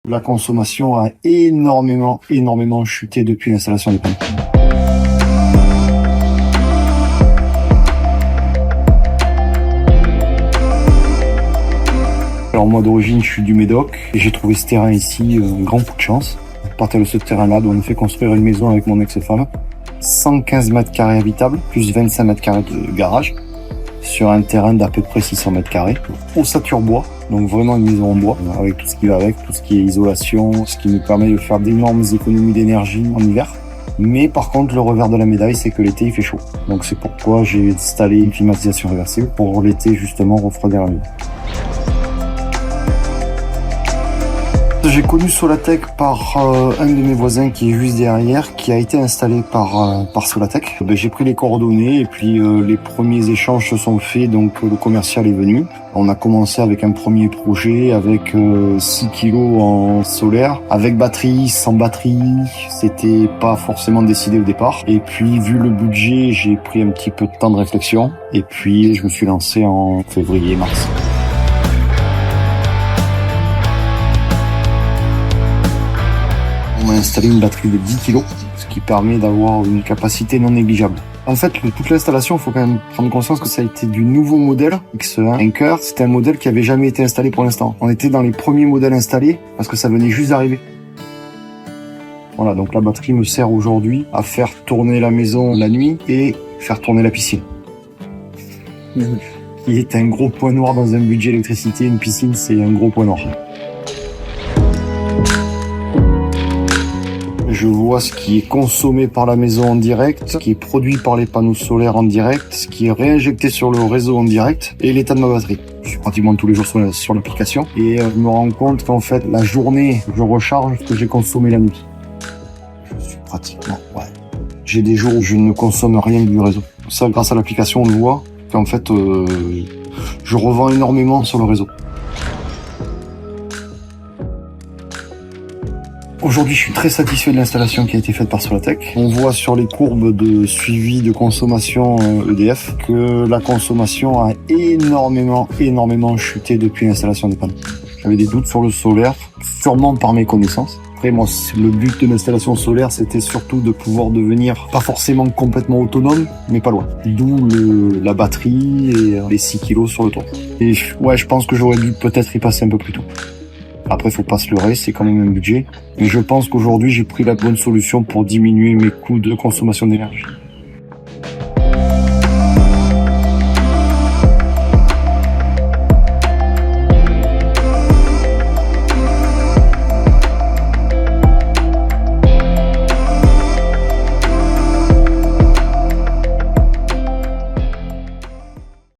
La consommation a énormément chuté depuis l'installation des panneaux. Alors moi d'origine je suis du Médoc et j'ai trouvé ce terrain ici un grand coup de chance. À partir de ce terrain-là, on a fait construire une maison avec mon ex-femme. 115 mètres carrés habitables, plus 25 mètres carrés de garage, sur un terrain d'à peu près 600 mètres carrés. Ossature bois, donc vraiment une maison en bois, avec tout ce qui va avec, tout ce qui est isolation, ce qui nous permet de faire d'énormes économies d'énergie en hiver. Mais par contre, le revers de la médaille, c'est que l'été, il fait chaud. Donc c'est pourquoi j'ai installé une climatisation réversible pour l'été, justement, refroidir la maison. J'ai connu Solatec par un de mes voisins qui est juste derrière, qui a été installé par Solatec. J'ai pris les coordonnées et puis les premiers échanges se sont faits, donc le commercial est venu. On a commencé avec un premier projet avec 6 kilos en solaire, avec batterie, sans batterie. C'était pas forcément décidé au départ. Et puis vu le budget, j'ai pris un petit peu de temps de réflexion. Et puis je me suis lancé en février-mars. On a installé une batterie de 10 kg, ce qui permet d'avoir une capacité non négligeable. En fait, toute l'installation, il faut quand même prendre conscience que ça a été du nouveau modèle X1 Anker. C'était un modèle qui avait jamais été installé pour l'instant. On était dans les premiers modèles installés parce que ça venait juste d'arriver. Voilà, donc la batterie me sert aujourd'hui à faire tourner la maison la nuit et faire tourner la piscine. Qui est un gros point noir dans un budget électricité. Une piscine, c'est un gros point noir. Je vois ce qui est consommé par la maison en direct, ce qui est produit par les panneaux solaires en direct, ce qui est réinjecté sur le réseau en direct et l'état de ma batterie. Je suis pratiquement tous les jours sur l'application et je me rends compte qu'en fait la journée, je recharge ce que j'ai consommé la nuit. Je suis pratiquement, J'ai des jours où je ne consomme rien du réseau. Ça, grâce à l'application, on le voit qu'en fait, je revends énormément sur le réseau. Aujourd'hui, je suis très satisfait de l'installation qui a été faite par Solatec. On voit sur les courbes de suivi de consommation EDF que la consommation a énormément chuté depuis l'installation des panneaux. J'avais des doutes sur le solaire, sûrement par mes connaissances. Après, moi, le but de l'installation solaire, c'était surtout de pouvoir devenir pas forcément complètement autonome, mais pas loin. D'où la batterie et les 6 kilos sur le toit. Et ouais, je pense que j'aurais dû peut-être y passer un peu plus tôt. Après, faut pas se leurrer, c'est quand même un budget. Mais je pense qu'aujourd'hui, j'ai pris la bonne solution pour diminuer mes coûts de consommation d'énergie.